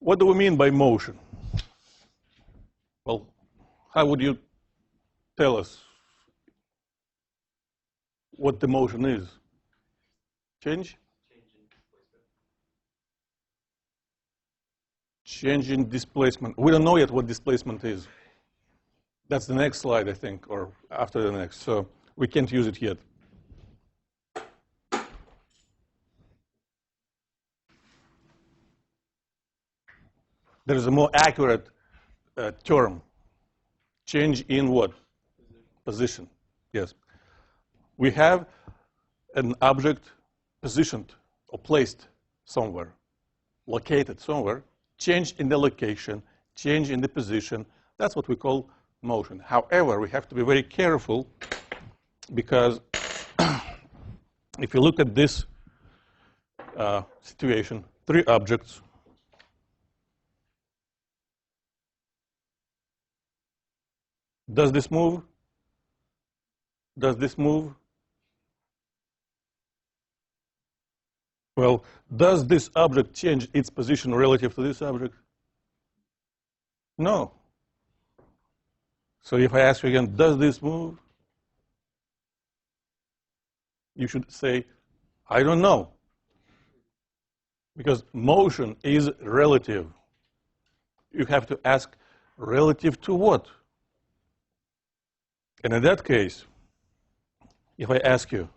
What do we mean by motion? Well, how would you tell us what the motion is? Change? Change in displacement. We don't know yet what displacement is. That's the next slide, I think, or after the next. So we can't use it yet. There is a more accurate term. Change in what? Position. Yes. We have an object positioned or placed somewhere, located somewhere. Change in the location, change in the position. That's what we call motion. However, we have to be very careful because if you look at this situation, three objects. Does this move? Does this move? Well, does this object change its position relative to this object? No. So if I ask you again, does this move? You should say, I don't know. Because motion is relative. You have to ask, relative to what? And in that case, if I ask you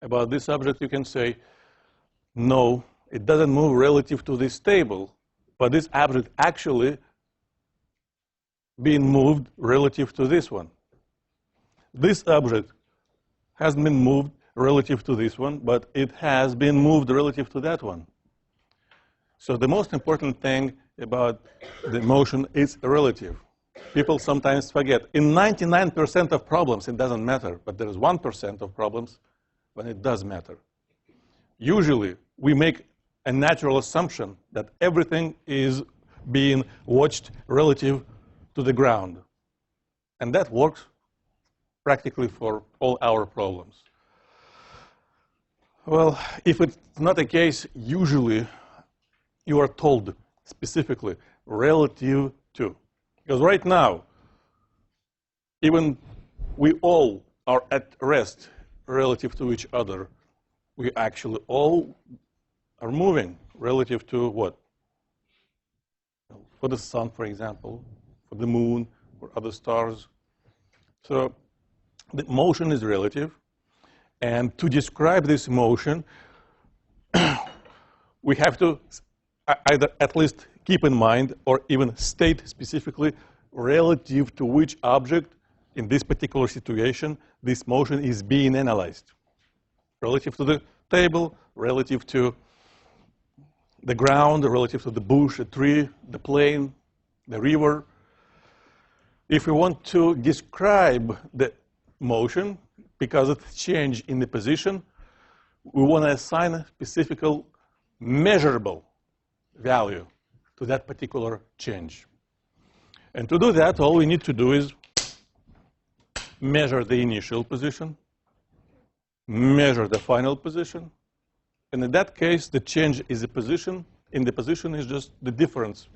about this object, you can say, no, it doesn't move relative to this table, but this object actually being moved relative to this one. This object hasn't been moved relative to this one, but it has been moved relative to that one. So the most important thing about the motion is relative. People sometimes forget. In 99% of problems, it doesn't matter, but there is 1% of problems when it does matter. Usually, we make a natural assumption that everything is being watched relative to the ground. And that works practically for all our problems. Well, if it's not the case, usually you are told specifically relative to. Because right now, even we all are at rest relative to each other. We actually all are moving relative to what? For the sun, for example, for the moon, for other stars. So the motion is relative. And to describe this motion, we have to either at least keep in mind or even state specifically relative to which object in this particular situation this motion is being analyzed. Relative to the table, relative to the ground, relative to the bush, a tree, the plane, the river. If we want to describe the motion, because of the change in the position, we want to assign a specific measurable value to that particular change. And to do that, all we need to do is measure the initial position, measure the final position, and in that case, the change is a position. In the position is just the difference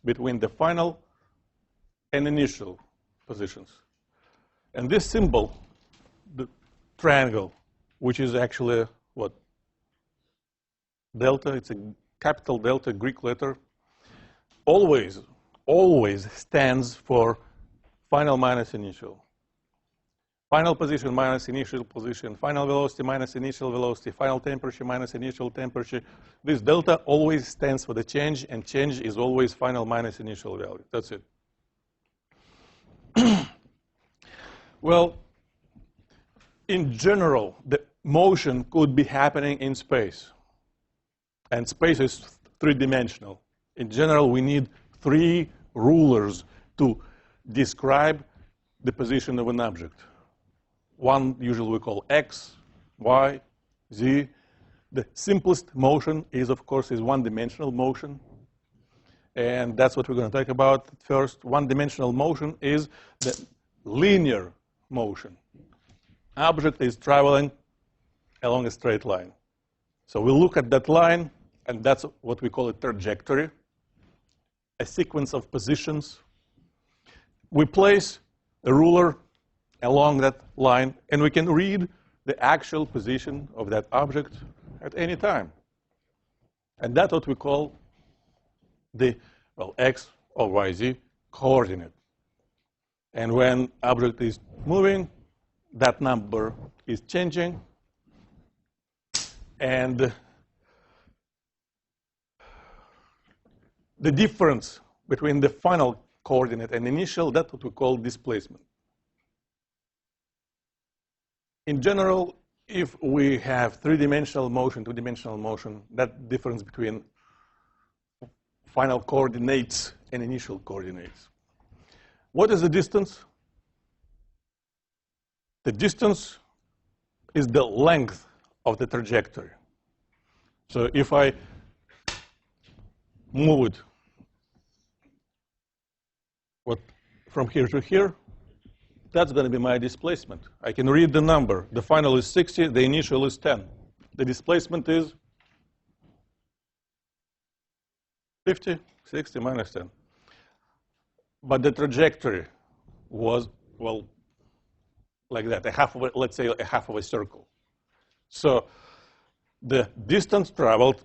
between the final and initial positions. And this symbol, the triangle, which is actually what? Delta, it's a capital delta, Greek letter, always stands for final minus initial. Final position minus initial position, final velocity minus initial velocity, final temperature minus initial temperature. This delta always stands for the change, and change is always final minus initial value. That's it. Well, in general, the motion could be happening in space. And space is three-dimensional. In general, we need three rulers to describe the position of an object. One usually we call x, y, z. The simplest motion is, of course, one-dimensional motion. And that's what we're going to talk about first. One-dimensional motion is the linear motion. Object is traveling along a straight line. So we'll look at that line and that's what we call a trajectory, a sequence of positions. We place a ruler along that line, and we can read the actual position of that object at any time. And that's what we call the, well, x or yz coordinate. And when object is moving, that number is changing. And the difference between the final coordinate and initial, that's what we call displacement. In general, if we have three-dimensional motion, two-dimensional motion, that difference between final coordinates and initial coordinates. What is the distance? The distance is the length of the trajectory. So if I move it from here to here, that's going to be my displacement. I can read the number. The final is 60, the initial is 10. The displacement is 50, 60 minus 10. But the trajectory was, well, like that, let's say a half of a circle. So the distance traveled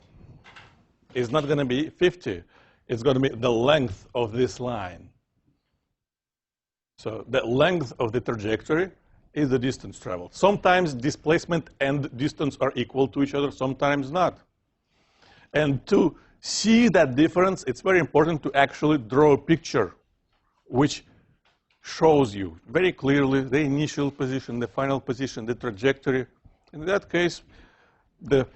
is not going to be 50. It's going to be the length of this line. So the length of the trajectory is the distance traveled. Sometimes displacement and distance are equal to each other, sometimes not. And to see that difference, it's very important to actually draw a picture which shows you very clearly the initial position, the final position, the trajectory. In that case, the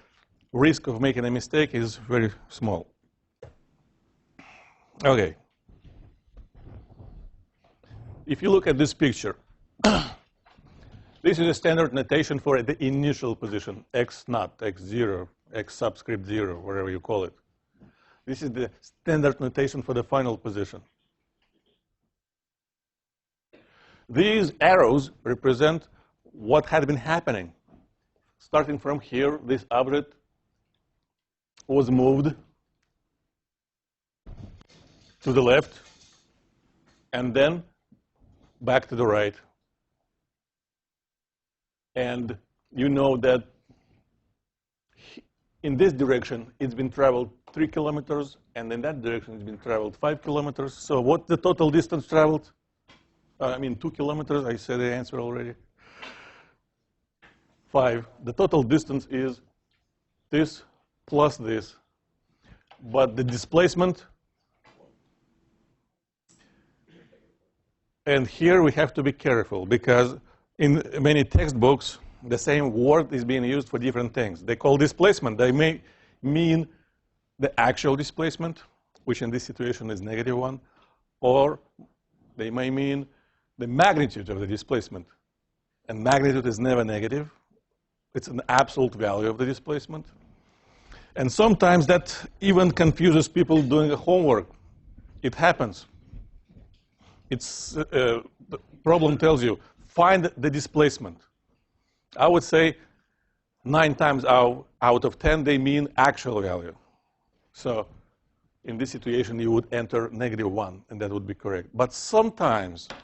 risk of making a mistake is very small. Okay. If you look at this picture, this is a standard notation for the initial position, x naught, x0, x subscript 0, whatever you call it. This is the standard notation for the final position. These arrows represent what had been happening. Starting from here, this object was moved to the left and then back to the right. And you know that in this direction, it's been traveled 3 kilometers, and in that direction, it's been traveled 5 kilometers. So what's the total distance traveled? 2 kilometers, I said the answer already. 5. The total distance is this plus this. But the displacement, and here we have to be careful because in many textbooks, the same word is being used for different things. They call displacement. They may mean the actual displacement, which in this situation is -1, or they may mean the magnitude of the displacement. And magnitude is never negative. It's an absolute value of the displacement. And sometimes that even confuses people doing the homework. It happens. The problem tells you, find the displacement. I would say 9 times out of 10, they mean actual value. So in this situation, you would enter -1, and that would be correct. But sometimes the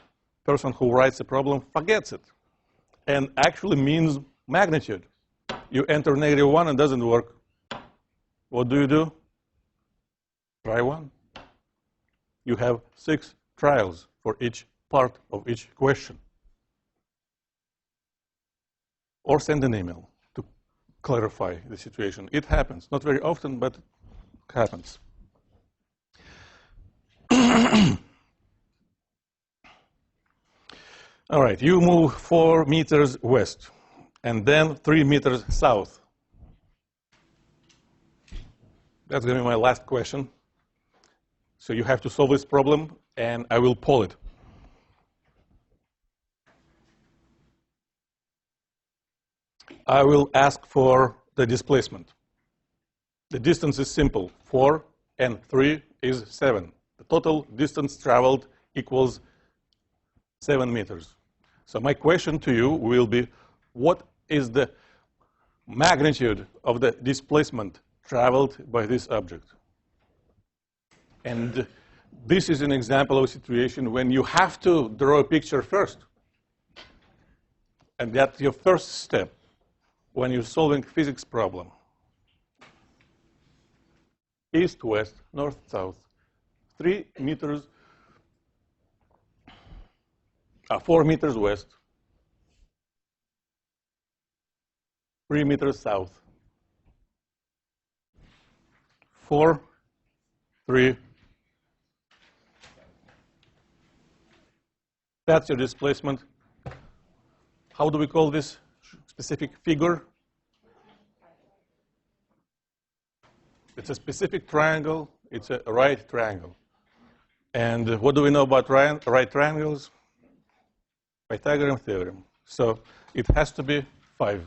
person who writes the problem forgets it and actually means magnitude. You enter -1 and it doesn't work. What do? Try 1. You have 6 trials for each part of each question. Or send an email to clarify the situation. It happens. Not very often, but it happens. All right, you move 4 meters west and then 3 meters south. That's going to be my last question. So you have to solve this problem, and I will poll it. I will ask for the displacement. The distance is simple. 4 and 3 is 7. The total distance traveled equals 7 meters. So my question to you will be, what is the magnitude of the displacement traveled by this object. And this is an example of a situation when you have to draw a picture first. And that's your first step when you're solving a physics problem. East, west, north, south. 4 meters west, 3 meters south. 4, 3. That's your displacement. How do we call this specific figure? It's a specific triangle. It's a right triangle. And what do we know about right triangles? Pythagorean theorem. So it has to be 5.